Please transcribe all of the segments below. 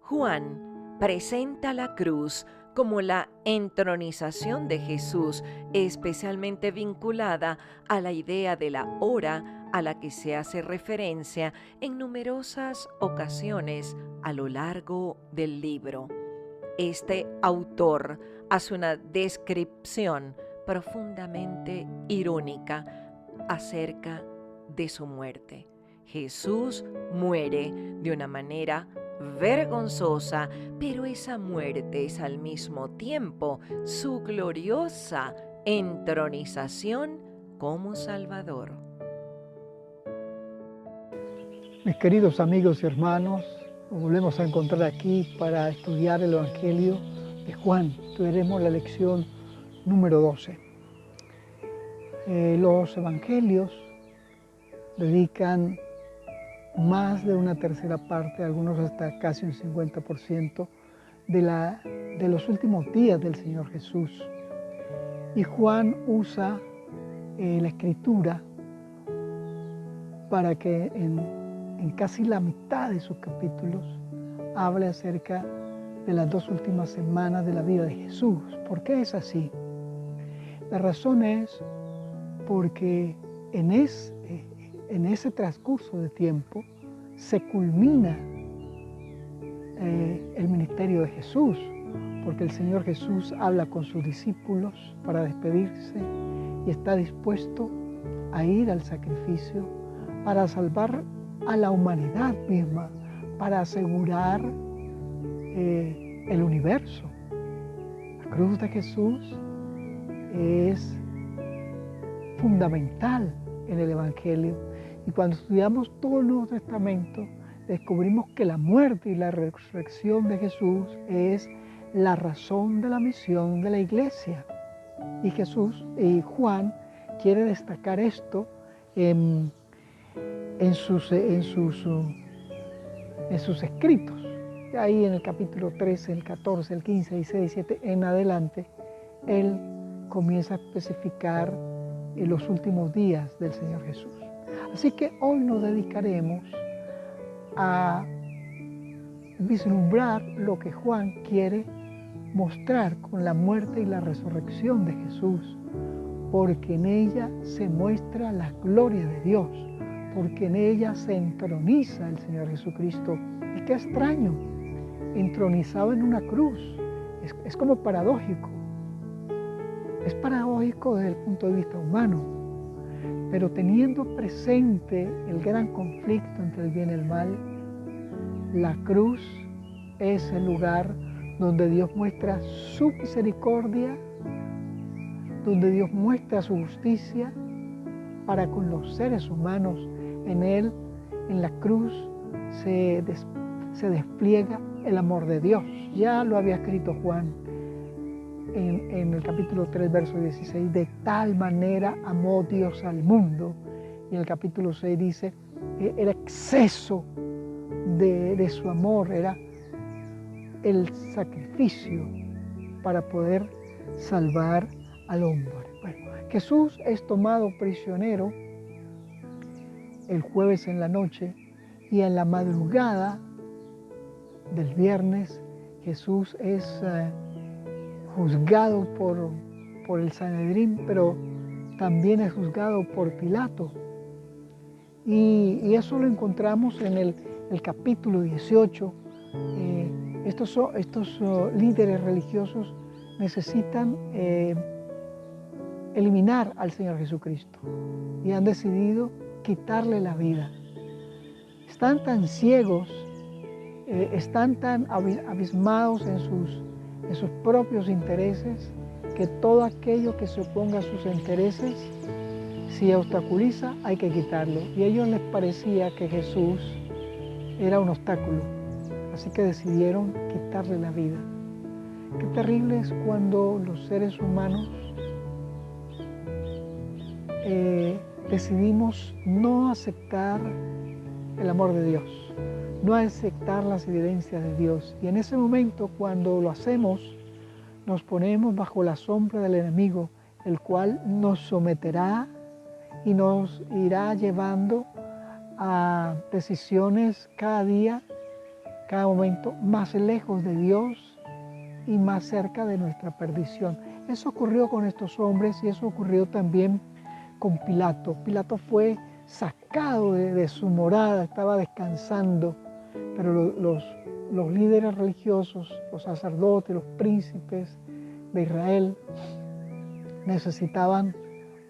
Juan presenta la cruz como la entronización de Jesús, especialmente vinculada a la idea de la hora a la que se hace referencia en numerosas ocasiones a lo largo del libro. Este autor hace una descripción profundamente irónica acerca de su muerte. Jesús muere de una manera vergonzosa, pero esa muerte es al mismo tiempo su gloriosa entronización como Salvador. Mis queridos amigos y hermanos, nos volvemos a encontrar aquí para estudiar el Evangelio de Juan. Estudiaremos la lección número 12. Los Evangelios dedican más de una tercera parte, algunos hasta casi un 50%, de los últimos días del Señor Jesús. Y Juan usa la Escritura para que en casi la mitad de sus capítulos hable acerca de las 2 últimas semanas de la vida de Jesús. ¿Por qué es así? La razón es porque en ese transcurso de tiempo se culmina el ministerio de Jesús, porque el Señor Jesús habla con sus discípulos para despedirse y está dispuesto a ir al sacrificio para salvar a la humanidad misma, para asegurar el universo. La cruz de Jesús es fundamental en el Evangelio, y cuando estudiamos todo el Nuevo Testamento descubrimos que la muerte y la resurrección de Jesús es la razón de la misión de la iglesia. Y Juan quiere destacar esto en sus escritos. Ahí en el capítulo 13, el 14, el 15, 16, 17 en adelante, él comienza a especificar los últimos días del Señor Jesús. Así que hoy nos dedicaremos a vislumbrar lo que Juan quiere mostrar con la muerte y la resurrección de Jesús, porque en ella se muestra la gloria de Dios, porque en ella se entroniza el Señor Jesucristo. Y qué extraño, entronizado en una cruz. Es como paradójico. Es paradójico desde el punto de vista humano, pero teniendo presente el gran conflicto entre el bien y el mal, la cruz es el lugar donde Dios muestra su misericordia, donde Dios muestra su justicia para con los seres humanos. En Él, en la cruz, se despliega el amor de Dios. Ya lo había escrito Juan en el capítulo 3, verso 16, de tal manera amó Dios al mundo. Y en el capítulo 6 dice, el exceso de su amor era el sacrificio para poder salvar al hombre. Bueno, Jesús es tomado prisionero el jueves en la noche, y en la madrugada del viernes Jesús es juzgado por el Sanedrín, pero también es juzgado por Pilato. Y eso lo encontramos en el capítulo 18. Estos líderes religiosos necesitan eliminar al Señor Jesucristo y han decidido quitarle la vida. Están tan ciegos, están tan abismados en sus propios intereses, que todo aquello que se oponga a sus intereses, si obstaculiza, hay que quitarlo. Y a ellos les parecía que Jesús era un obstáculo, así que decidieron quitarle la vida. Qué terrible es cuando los seres humanos decidimos no aceptar el amor de Dios, no aceptar las evidencias de Dios. Y en ese momento, cuando lo hacemos, nos ponemos bajo la sombra del enemigo, el cual nos someterá y nos irá llevando a decisiones cada día cada momento más lejos de Dios y más cerca de nuestra perdición. Eso ocurrió con estos hombres y eso ocurrió también con Pilato. Pilato fue sacado de su morada, estaba descansando, pero los líderes religiosos, los sacerdotes, los príncipes de Israel necesitaban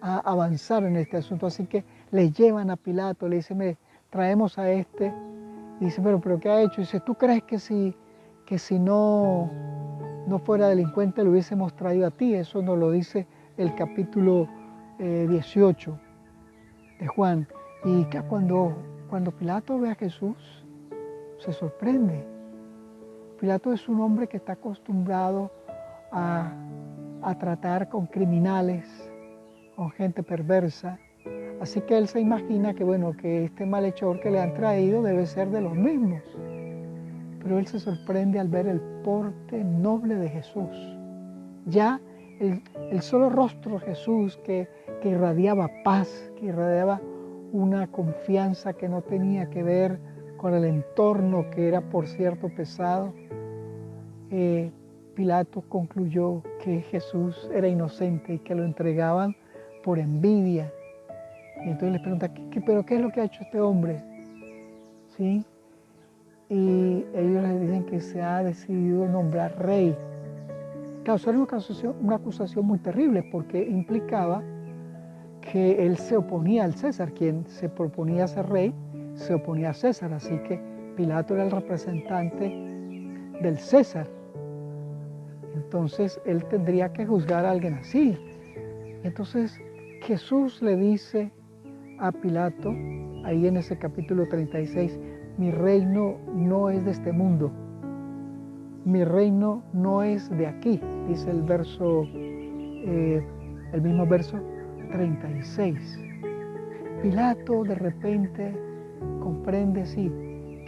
avanzar en este asunto, así que le llevan a Pilato, le dicen, traemos a este, y dice, pero ¿qué ha hecho? Y dice, ¿tú crees que si no fuera delincuente lo hubiésemos traído a ti? Eso nos lo dice el capítulo 18 de Juan. Y que cuando Pilato ve a Jesús, se sorprende. Pilato es un hombre que está acostumbrado a tratar con criminales, con gente perversa. Así que él se imagina que este malhechor que le han traído debe ser de los mismos. Pero él se sorprende al ver el porte noble de Jesús. Ya el solo rostro de Jesús que irradiaba paz, que irradiaba una confianza que no tenía que ver con el entorno, que era por cierto pesado. Pilato concluyó que Jesús era inocente y que lo entregaban por envidia. Y entonces les pregunta, ¿pero qué es lo que ha hecho este hombre? ¿Sí? Y ellos le dicen que se ha decidido nombrar rey. Claro, eso era una acusación muy terrible porque implicaba que él se oponía al César. Quien se proponía a ser rey se oponía a César. Así que Pilato era el representante del César. Entonces él tendría que juzgar a alguien así. Entonces Jesús le dice a Pilato, ahí en ese capítulo 36, mi reino no es de este mundo, mi reino no es de aquí, dice el mismo verso 36. Pilato de repente comprende, sí,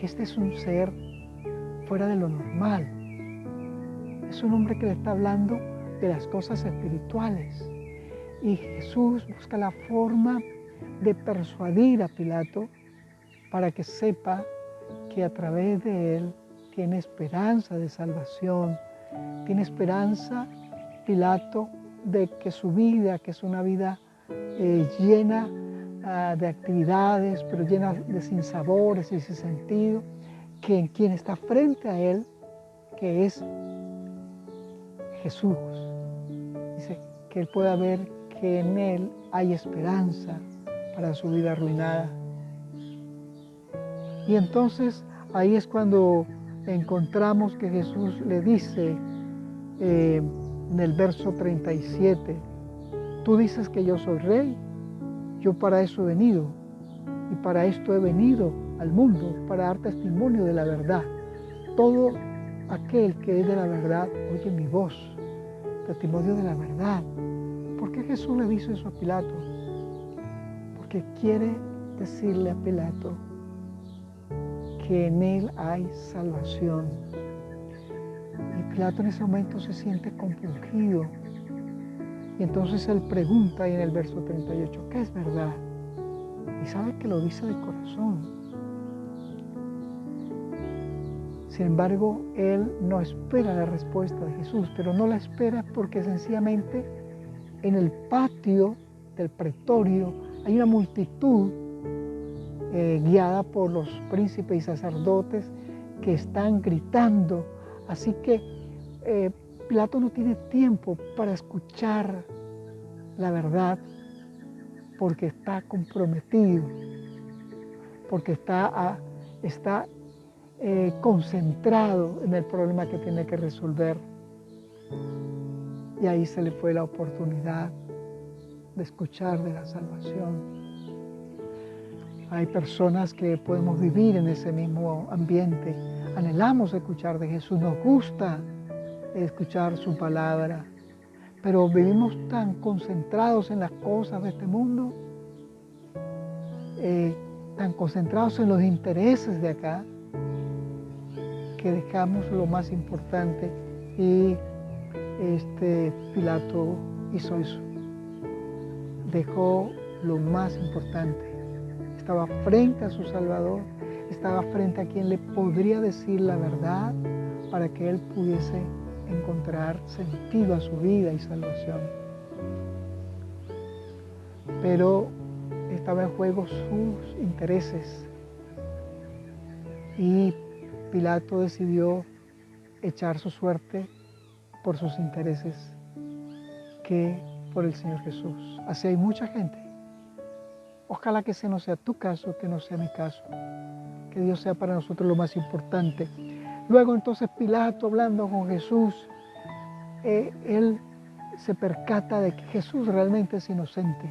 que este es un ser fuera de lo normal. Es un hombre que le está hablando de las cosas espirituales. Y Jesús busca la forma de persuadir a Pilato para que sepa que a través de él tiene esperanza de salvación, tiene esperanza, Pilato, de que su vida, que es una vida llena de actividades, pero llena de sinsabores y sin sentido, que en quien está frente a él, que es Jesús, dice que él pueda ver que en él hay esperanza para su vida arruinada. Y entonces ahí es cuando encontramos que Jesús le dice en el verso 37, tú dices que yo soy rey, yo para eso he venido, y para esto he venido al mundo, para dar testimonio de la verdad. Todo aquel que es de la verdad oye mi voz, testimonio de la verdad. ¿Por qué Jesús le dice eso a Pilato? Porque quiere decirle a Pilato que en él hay salvación. Y Pilato en ese momento se siente compungido. Y entonces él pregunta ahí en el verso 38, ¿qué es verdad? Y sabe que lo dice de corazón. Sin embargo, él no espera la respuesta de Jesús, pero no la espera porque sencillamente en el patio del pretorio hay una multitud guiada por los príncipes y sacerdotes que están gritando. Así que Pilato no tiene tiempo para escuchar la verdad porque está comprometido, porque está concentrado en el problema que tiene que resolver. Y ahí se le fue la oportunidad de escuchar de la salvación. Hay personas que podemos vivir en ese mismo ambiente. Anhelamos escuchar de Jesús, nos gusta escuchar su palabra, pero vivimos tan concentrados en las cosas de este mundo, tan concentrados en los intereses de acá, que dejamos lo más importante. Y Pilato hizo eso, dejó lo más importante. Estaba frente a su Salvador, estaba frente a quien le podría decir la verdad para que él pudiese encontrar sentido a su vida y salvación. Pero estaba en juego sus intereses y Pilato decidió echar su suerte por sus intereses que por el Señor Jesús. Así hay mucha gente. Ojalá que ese no sea tu caso, que no sea mi caso. Que Dios sea para nosotros lo más importante. Luego entonces Pilato, hablando con Jesús, él se percata de que Jesús realmente es inocente.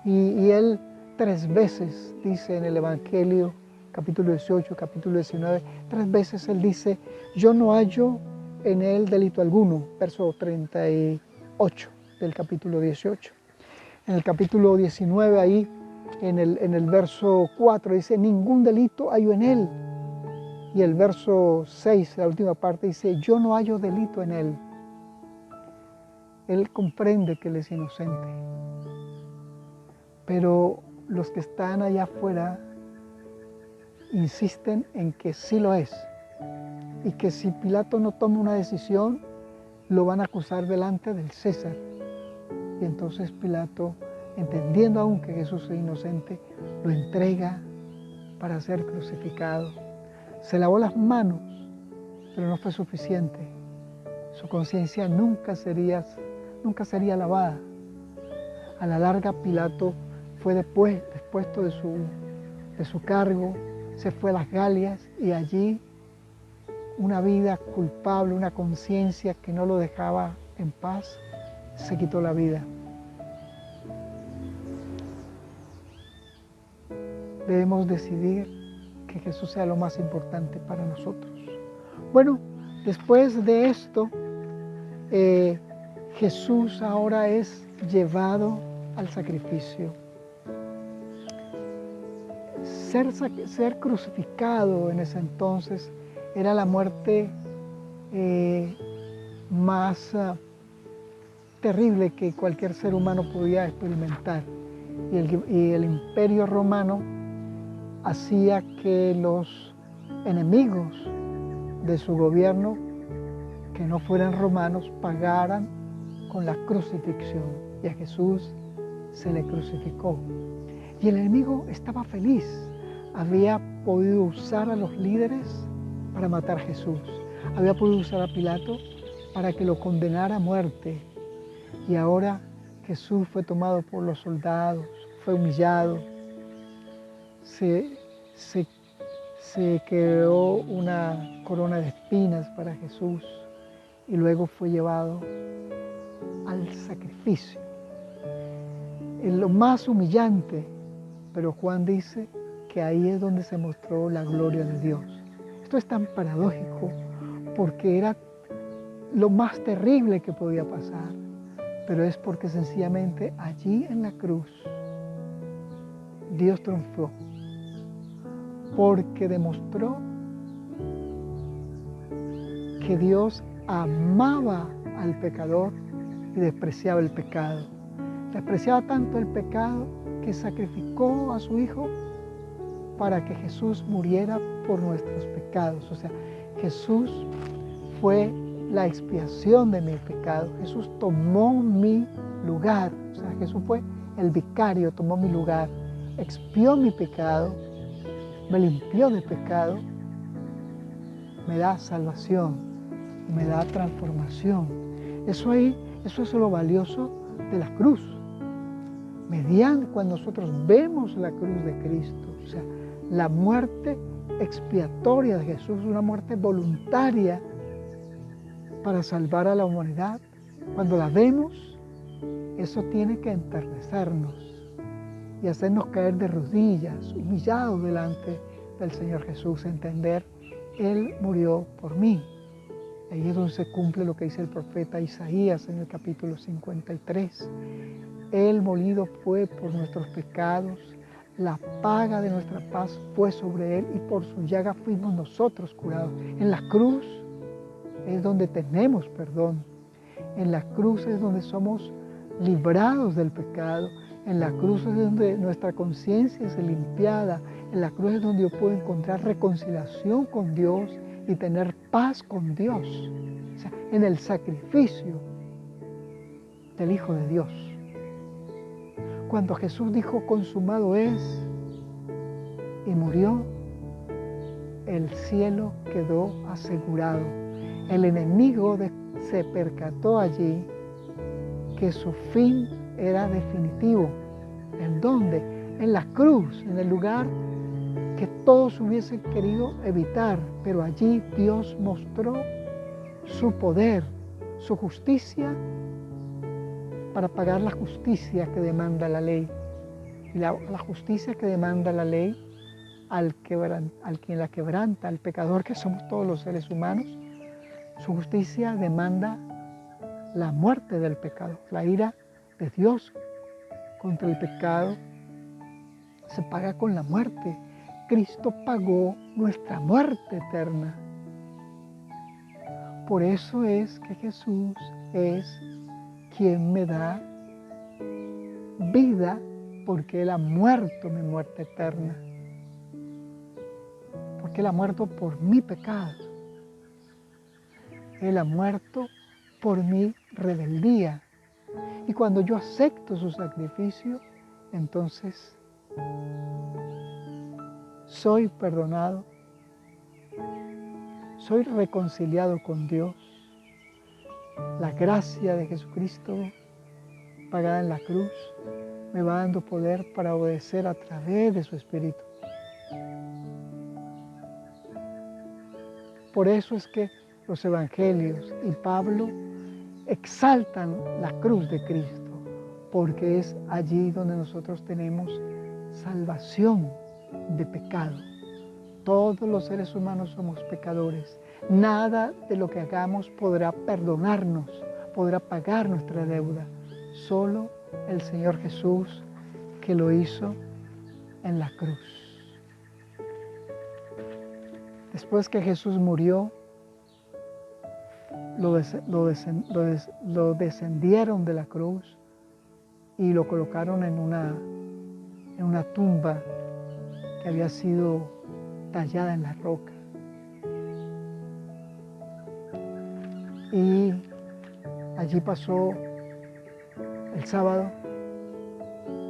Y él 3 veces dice en el Evangelio, capítulo 18, capítulo 19, 3 veces él dice, yo no hallo en él delito alguno, verso 38 del capítulo 18. En el capítulo 19, ahí, en el verso 4, dice, ningún delito hallo en él. Y el verso 6, la última parte, dice, yo no hallo delito en él. Él comprende que él es inocente. Pero los que están allá afuera insisten en que sí lo es. Y que si Pilato no toma una decisión, lo van a acusar delante del César. Y entonces Pilato, entendiendo aún que Jesús es inocente, lo entrega para ser crucificado. Se lavó las manos, pero no fue suficiente. Su conciencia nunca sería lavada. A la larga, Pilato fue depuesto de su cargo, se fue a las Galias y allí una vida culpable, una conciencia que no lo dejaba en paz, se quitó la vida. Debemos decidir que Jesús sea lo más importante para nosotros. Bueno, después de esto, Jesús ahora es llevado al sacrificio. Ser crucificado en ese entonces era la muerte más terrible que cualquier ser humano podía experimentar. Y el imperio romano hacía que los enemigos de su gobierno, que no fueran romanos, pagaran con la crucifixión. Y a Jesús se le crucificó. Y el enemigo estaba feliz. Había podido usar a los líderes para matar a Jesús. Había podido usar a Pilato para que lo condenara a muerte. Y ahora Jesús fue tomado por los soldados, fue humillado. Se creó una corona de espinas para Jesús y luego fue llevado al sacrificio. Es lo más humillante, pero Juan dice que ahí es donde se mostró la gloria de Dios. Esto es tan paradójico porque era lo más terrible que podía pasar, pero es porque sencillamente allí en la cruz Dios triunfó, porque demostró que Dios amaba al pecador y despreciaba el pecado. Despreciaba tanto el pecado que sacrificó a su Hijo para que Jesús muriera por nuestros pecados. O sea, Jesús fue la expiación de mi pecado. Jesús tomó mi lugar. O sea, Jesús fue el vicario, tomó mi lugar, expió mi pecado, me limpió de pecado, me da salvación, me da transformación. Eso es lo valioso de la cruz. Cuando nosotros vemos la cruz de Cristo, o sea, la muerte expiatoria de Jesús, una muerte voluntaria para salvar a la humanidad, cuando la vemos, eso tiene que enternecernos y hacernos caer de rodillas, humillados delante del Señor Jesús, entender, Él murió por mí. Ahí es donde se cumple lo que dice el profeta Isaías en el capítulo 53. Él molido fue por nuestros pecados, la paga de nuestra paz fue sobre Él y por su llaga fuimos nosotros curados. En la cruz es donde tenemos perdón. En la cruz es donde somos librados del pecado. En la cruz es donde nuestra conciencia es limpiada. En la cruz es donde yo puedo encontrar reconciliación con Dios y tener paz con Dios. O sea, en el sacrificio del Hijo de Dios. Cuando Jesús dijo consumado es y murió, el cielo quedó asegurado. El enemigo se percató allí que su fin era definitivo. ¿En dónde? En la cruz, en el lugar que todos hubiesen querido evitar, pero allí Dios mostró su poder, su justicia, para pagar la justicia que demanda la ley. Y la justicia que demanda la ley al quien la quebranta, al pecador que somos todos los seres humanos, su justicia demanda la muerte del pecado. La ira de Dios contra el pecado se paga con la muerte. Cristo pagó nuestra muerte eterna. Por eso es que Jesús es quien me da vida, porque Él ha muerto mi muerte eterna. Porque Él ha muerto por mi pecado. Él ha muerto por mi rebeldía. Y cuando yo acepto su sacrificio, entonces soy perdonado, soy reconciliado con Dios. La gracia de Jesucristo pagada en la cruz me va dando poder para obedecer a través de su Espíritu. Por eso es que los evangelios y Pablo exaltan la cruz de Cristo, porque es allí donde nosotros tenemos salvación de pecado. Todos los seres humanos somos pecadores. Nada de lo que hagamos podrá perdonarnos, podrá pagar nuestra deuda. Solo el Señor Jesús, que lo hizo en la cruz. Después que Jesús murió, lo descendieron de la cruz y lo colocaron en una tumba que había sido tallada en la roca. Y allí pasó el sábado,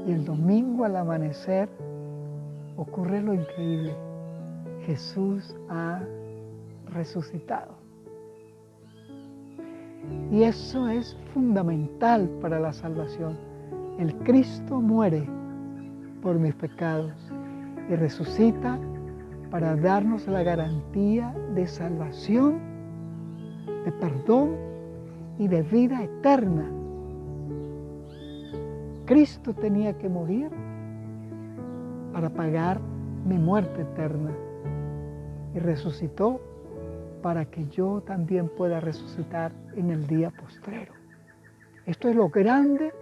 y el domingo al amanecer ocurre lo increíble. Jesús ha resucitado. Y eso es fundamental para la salvación. El Cristo muere por mis pecados y resucita para darnos la garantía de salvación, de perdón y de vida eterna. Cristo tenía que morir para pagar mi muerte eterna y resucitó para que yo también pueda resucitar en el día postrero. Esto es lo grande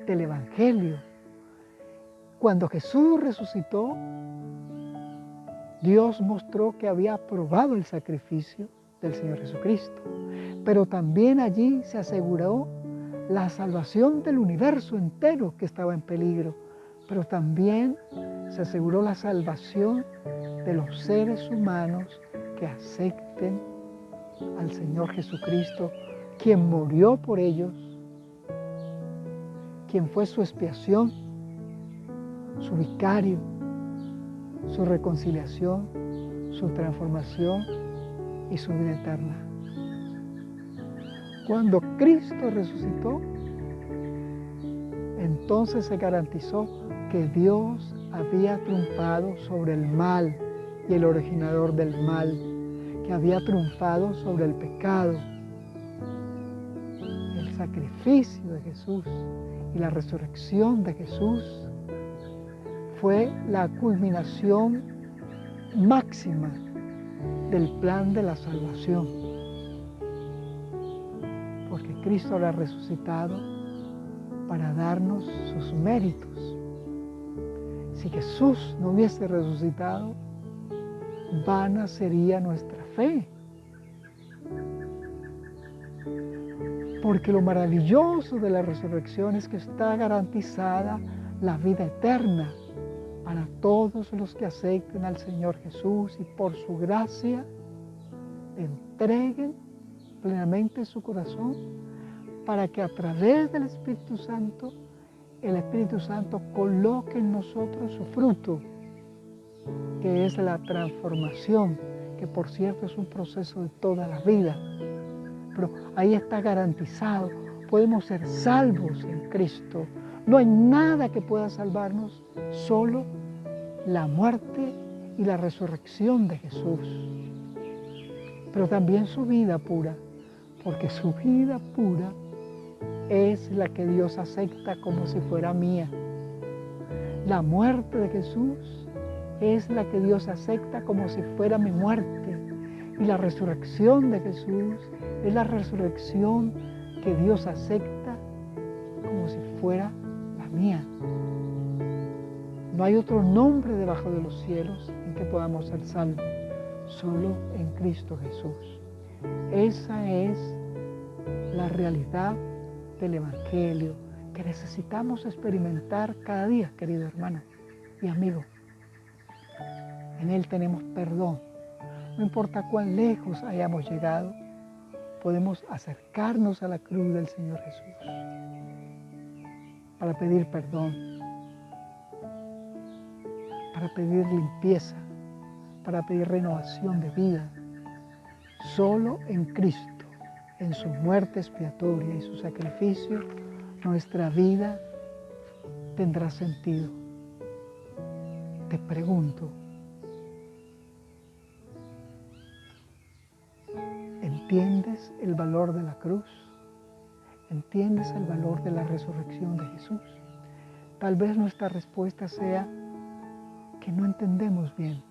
del Evangelio. Cuando Jesús resucitó, Dios mostró que había aprobado el sacrificio del Señor Jesucristo, pero también allí se aseguró la salvación del universo entero que estaba en peligro, pero también se aseguró la salvación de los seres humanos que acepten al Señor Jesucristo, quien murió por ellos, quien fue su expiación, su vicario, su reconciliación, su transformación y su vida eterna. Cuando Cristo resucitó, entonces se garantizó que Dios había triunfado sobre el mal y el originador del mal, que había triunfado sobre el pecado. El sacrificio de Jesús y la resurrección de Jesús fue la culminación máxima del plan de la salvación. Porque Cristo habrá resucitado para darnos sus méritos. Si Jesús no hubiese resucitado, vana sería nuestra fe. Porque lo maravilloso de la resurrección es que está garantizada la vida eterna para todos los que acepten al Señor Jesús y por su gracia le entreguen plenamente su corazón, para que a través del Espíritu Santo, el Espíritu Santo coloque en nosotros su fruto, que es la transformación, que por cierto es un proceso de toda la vida. Pero ahí está garantizado, podemos ser salvos en Cristo. No hay nada que pueda salvarnos, solo la muerte y la resurrección de Jesús. Pero también su vida pura, porque su vida pura es la que Dios acepta como si fuera mía. La muerte de Jesús es la que Dios acepta como si fuera mi muerte. Y la resurrección de Jesús es la resurrección que Dios acepta como si fuera la mía. No hay otro nombre debajo de los cielos en que podamos ser salvos, solo en Cristo Jesús. Esa es la realidad del Evangelio que necesitamos experimentar cada día, querido hermano y amigo. En Él tenemos perdón. No importa cuán lejos hayamos llegado, podemos acercarnos a la cruz del Señor Jesús para pedir perdón, para pedir limpieza, para pedir renovación de vida. Solo en Cristo, en su muerte expiatoria y su sacrificio, nuestra vida tendrá sentido. Te pregunto, ¿entiendes el valor de la cruz? ¿Entiendes el valor de la resurrección de Jesús? Tal vez nuestra respuesta sea que no entendemos bien.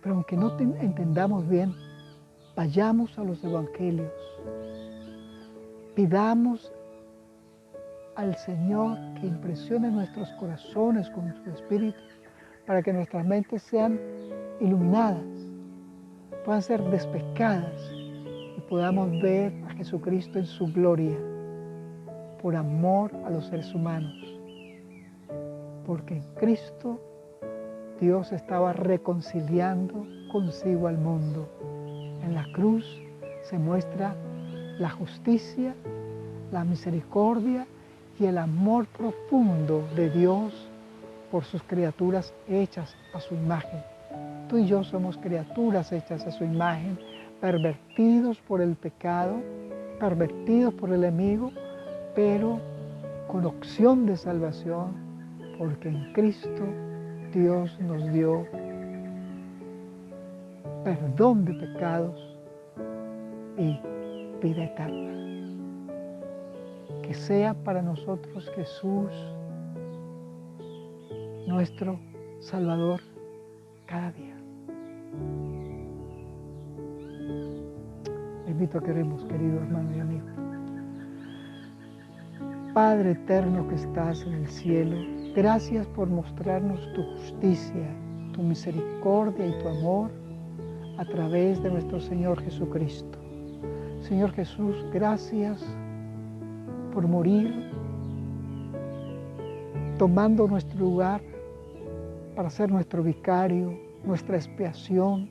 Pero aunque no entendamos bien, vayamos a los evangelios. Pidamos al Señor que impresione nuestros corazones con su Espíritu para que nuestras mentes sean iluminadas, puedan ser despejadas y podamos ver a Jesucristo en su gloria por amor a los seres humanos. Porque en Cristo Dios estaba reconciliando consigo al mundo. En la cruz se muestra la justicia, la misericordia y el amor profundo de Dios por sus criaturas hechas a su imagen. Tú y yo somos criaturas hechas a su imagen, pervertidos por el pecado, pervertidos por el enemigo, pero con opción de salvación, porque en Cristo Dios nos dio perdón de pecados y vida eterna. Que sea para nosotros Jesús nuestro Salvador cada día. Le invito a que oremos, querido hermano y amigo. Padre eterno que estás en el cielo, gracias por mostrarnos tu justicia, tu misericordia y tu amor a través de nuestro Señor Jesucristo. Señor Jesús, gracias por morir, tomando nuestro lugar para ser nuestro vicario, nuestra expiación,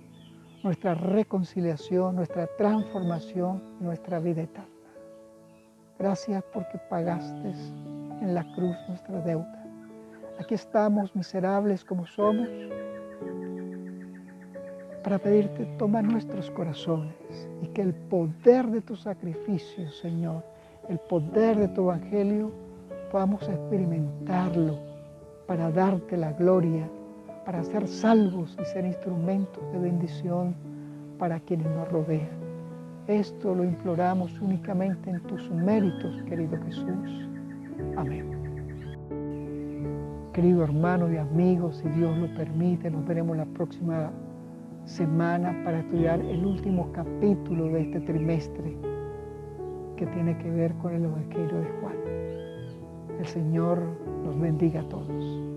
nuestra reconciliación, nuestra transformación, nuestra vida eterna. Gracias porque pagaste en la cruz nuestra deuda. Aquí estamos, miserables como somos, para pedirte, toma nuestros corazones y que el poder de tu sacrificio, Señor, el poder de tu evangelio, podamos experimentarlo para darte la gloria, para ser salvos y ser instrumentos de bendición para quienes nos rodean. Esto lo imploramos únicamente en tus méritos, querido Jesús. Amén. Querido hermano y amigo, si Dios lo permite, nos veremos la próxima semana para estudiar el último capítulo de este trimestre que tiene que ver con el Evangelio de Juan. El Señor nos bendiga a todos.